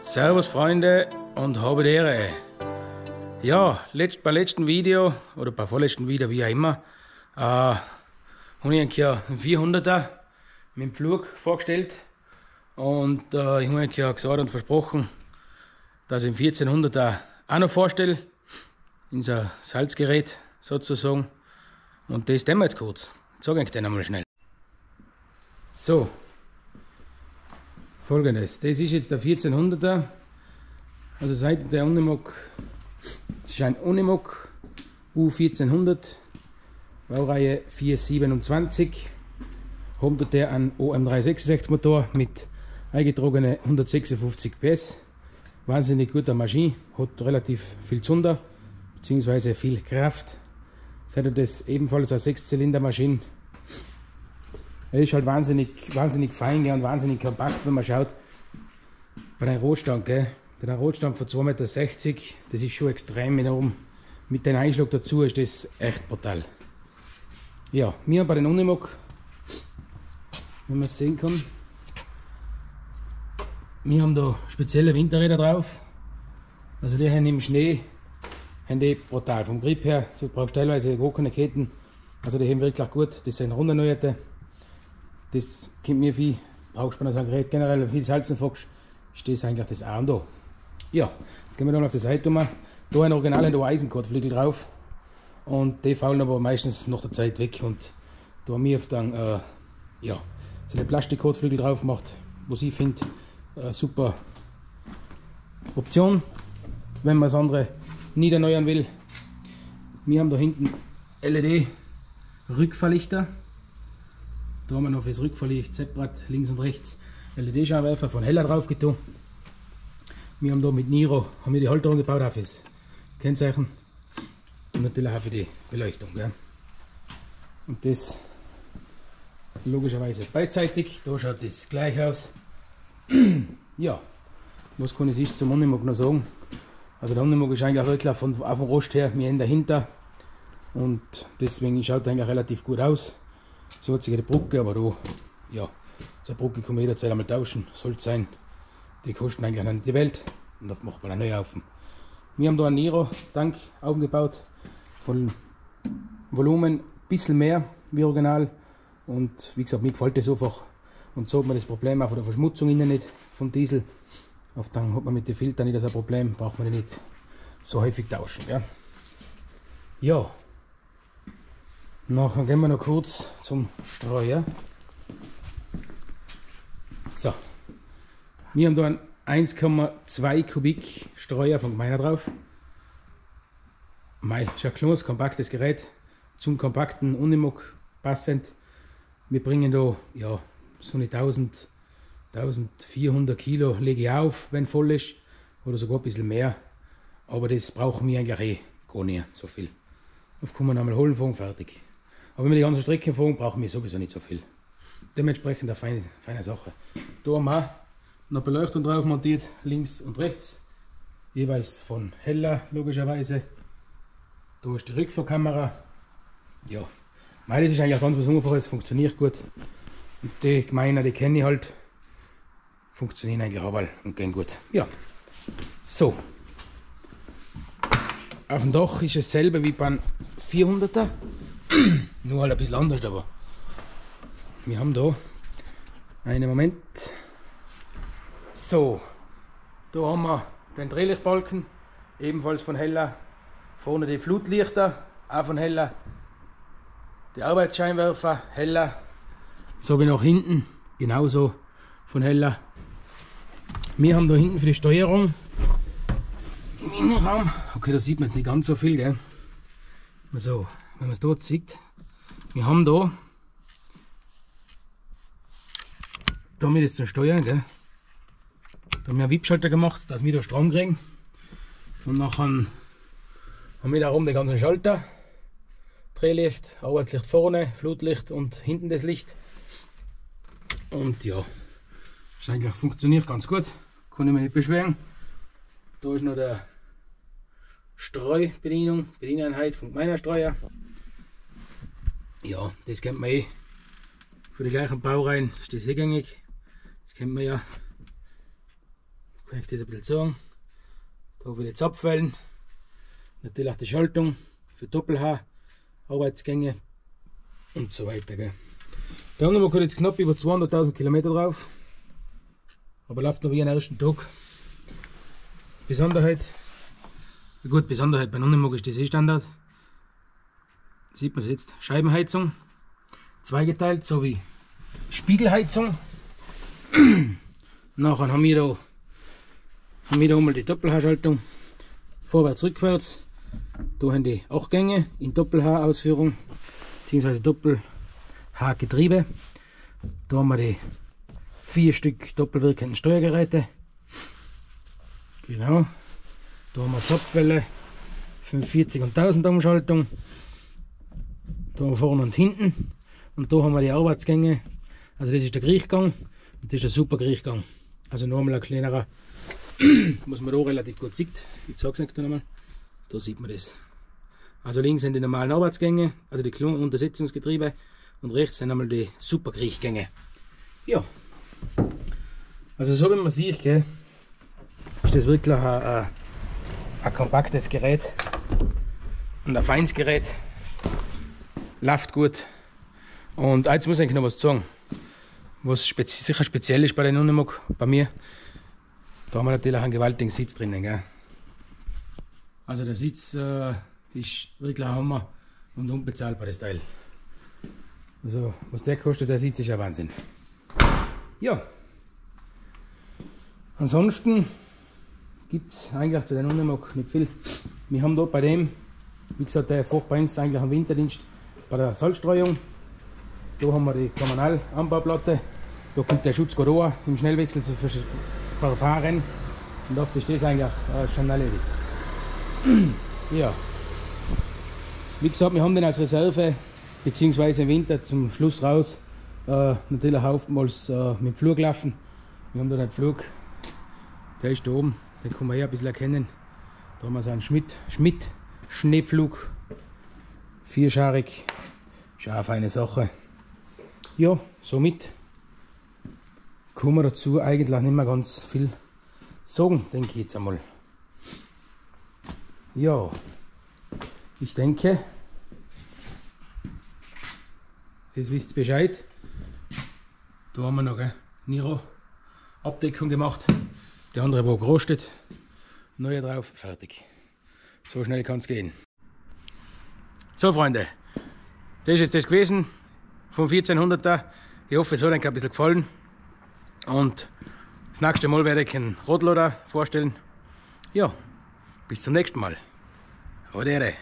Servus Freunde und habe die Ehre. Ja, beim letzten Video oder beim vorletzten Video, wie auch immer, habe ich hier einen 400er mit dem Flug vorgestellt und ich habe hier gesagt und versprochen, dass ich den 1400er auch noch vorstelle, in so ein Salzgerät sozusagen, und das tun wir jetzt kurz. Ich sage euch den einmal schnell. So, folgendes, das ist jetzt der 1400er, also Seite der Unimog, das ist ein Unimog U1400, Baureihe 427, haben dort der einen OM366 Motor mit eingetragene 156 PS, wahnsinnig guter Maschine, hat relativ viel Zunder, bzw. viel Kraft, seid das ebenfalls eine 6-Zylinder Maschine. Er ist halt wahnsinnig fein und wahnsinnig kompakt, wenn man schaut. Bei den Rotstand, bei der Rotstand von 2,60 Meter, das ist schon extrem enorm. Mit dem Einschlag dazu ist das echt brutal. Ja, wir haben bei den Unimog, wenn man es sehen kann, wir haben da spezielle Winterräder drauf. Also die haben im Schnee haben die brutal. Vom Grip her, so brauchst du teilweise gar keine Ketten. Also die haben wirklich gut, das sind runderneuerte. Das kommt mir viel, brauchst du bei so einem Gerät generell, wenn du viel Salzen fragst, ist das eigentlich das A und O. Ja, jetzt gehen wir dann auf die Seite um. Da ein originalen Eisenkotflügel drauf und die faulen aber meistens nach der Zeit weg, und da haben wir auf dann ja, so eine Plastikkotflügel drauf gemacht, was ich finde super Option, wenn man das andere niederneuern will. Wir haben da hinten LED Rückfahrlichter. Da haben wir noch fürs Rückfahrlicht separat links und rechts LED-Scheinwerfer von Hella drauf getan. Wir haben da mit Niro die Halterung gebaut, auch fürs Kennzeichen und natürlich auch für die Beleuchtung. Gell? Und das logischerweise beidseitig. Da schaut das gleich aus. Ja, was kann ich sonst zum Unimog noch sagen? Also der Unimog ist eigentlich wirklich von Rost her, wir haben dahinter, und deswegen schaut er eigentlich relativ gut aus. So hat sich die Brücke, aber da, ja, so eine Brücke kann man jederzeit einmal tauschen, sollte sein. Die kosten eigentlich nicht die Welt, und da macht man eine neue auf. Wir haben da einen Niro-Tank aufgebaut, von Volumen ein bisschen mehr wie original, und wie gesagt, mir gefällt das einfach, und so hat man das Problem auch von der Verschmutzung innen nicht vom Diesel. Auf dann hat man mit den Filtern nicht so ein Problem, braucht man die nicht so häufig tauschen. Ja. Ja. Nachher gehen wir noch kurz zum Streuer. So, wir haben da einen 1,2 Kubik Streuer von Gmeiner drauf. Mei, ist ein kleines, kompaktes Gerät, zum kompakten Unimog passend. Wir bringen da ja, so eine 1400 Kilo lege ich auf, wenn voll ist, oder sogar ein bisschen mehr. Aber das brauchen wir eigentlich gar nicht so viel. Das kann man einmal holen, fahren, fertig. Aber wenn wir die ganze Strecke fahren, brauchen wir sowieso nicht so viel. Dementsprechend eine feine Sache. Da haben wir noch Beleuchtung drauf montiert, links und rechts. Jeweils von Hella, logischerweise. Da ist die Rückfahrkamera. Ja, das ist eigentlich ganz was Einfaches, funktioniert gut. Und die Gmeiner, die kenne ich halt. Funktionieren eigentlich auch und gehen gut. Ja, so. Auf dem Dach ist es dasselbe wie beim 400er. Nur halt ein bisschen anders, aber wir haben da einen Moment. So, da haben wir den Drehlichtbalken, ebenfalls von Hella. Vorne die Flutlichter, auch von Hella. Die Arbeitsscheinwerfer, Hella. So wie nach hinten, genauso von Hella. Wir haben da hinten für die Steuerung im Innenraum, okay, da sieht man jetzt nicht ganz so viel, gell? So, wenn man es dort sieht, wir haben da, damit ist zum Steuern, gell? Da haben wir einen Wippschalter gemacht, dass wir da Strom kriegen. Und nachher haben wir da oben den ganzen Schalter, Drehlicht, Arbeitslicht vorne, Flutlicht und hinten das Licht. Und ja, das eigentlich funktioniert ganz gut, kann ich mich nicht beschweren. Da ist noch der Bedieneinheit von meiner Streuer. Ja, das kennt man für die gleichen Baureihen, ist das gängig. Das kennt man ja. kann ich das ein bisschen sagen. Da für die Zapfwellen, natürlich auch die Schaltung für Doppel-H, Arbeitsgänge und so weiter. Gell. Der Unimog hat jetzt knapp über 200.000 Kilometer drauf, aber läuft noch wie am ersten Tag. Besonderheit, gut, Besonderheit bei Unimog ist das Standard. Sieht man es jetzt, Scheibenheizung, zweigeteilt, sowie Spiegelheizung. Nachher haben wir da einmal die Doppel-H-Schaltung, vorwärts, rückwärts. Da haben die 8 Gänge in Doppel-H-Ausführung, beziehungsweise Doppel-H-Getriebe. Da haben wir die 4 Stück doppelwirkenden Steuergeräte. Genau. Da haben wir Zapfwelle, 45 und 1000 Ohm Schaltung. Da haben wir vorne und hinten. Und da haben wir die Arbeitsgänge. Also das ist der Kriechgang und das ist der Super Kriechgang. Also nochmal ein kleinerer, was man da relativ gut sieht. Ich zeige es euch da nochmal. Da sieht man das. Also links sind die normalen Arbeitsgänge, also die kleinen Untersetzungsgetriebe, und rechts sind einmal die Super Kriechgänge. Ja. Also so wie man sieht, gell, ist das wirklich ein kompaktes Gerät und ein feines Gerät. Läuft gut. Und jetzt muss ich noch was sagen, was sicher speziell ist bei den Unimog, bei mir. Da haben wir natürlich auch einen gewaltigen Sitz drinnen. Gell. Also der Sitz ist wirklich ein Hammer und unbezahlbar, das Teil. Also was der kostet, der Sitz ist ja Wahnsinn. Ja. Ansonsten gibt es eigentlich zu den Unimog nicht viel. Wir haben da bei dem, wie gesagt, der fährt bei uns eigentlich am Winterdienst bei der Salzstreuung. Da haben wir die Kommunalanbauplatte. Da kommt der Schutz an im Schnellwechselverfahren. Und oft ist das eigentlich schon erledigt. Ja. Wie gesagt, wir haben den als Reserve, beziehungsweise im Winter zum Schluss raus, natürlich oftmals mit dem Flug gelaufen. Wir haben da einen Flug, der ist da oben, den kann man hier ein bisschen erkennen. Da haben wir so einen Schmidt-Schneepflug, vierscharig, ist auch eine feine Sache. Ja, somit kann man dazu eigentlich nicht mehr ganz viel sagen, denke ich jetzt einmal. Ja, ich denke, jetzt wisst ihr Bescheid. Da haben wir noch eine Niro-Abdeckung gemacht. Der andere war gerostet. Neue drauf, fertig. So schnell kann es gehen. So Freunde, das ist jetzt das gewesen vom 1400er. Ich hoffe, es hat euch ein bisschen gefallen. Und das nächste Mal werde ich einen Radlader vorstellen. Ja, bis zum nächsten Mal. Adere.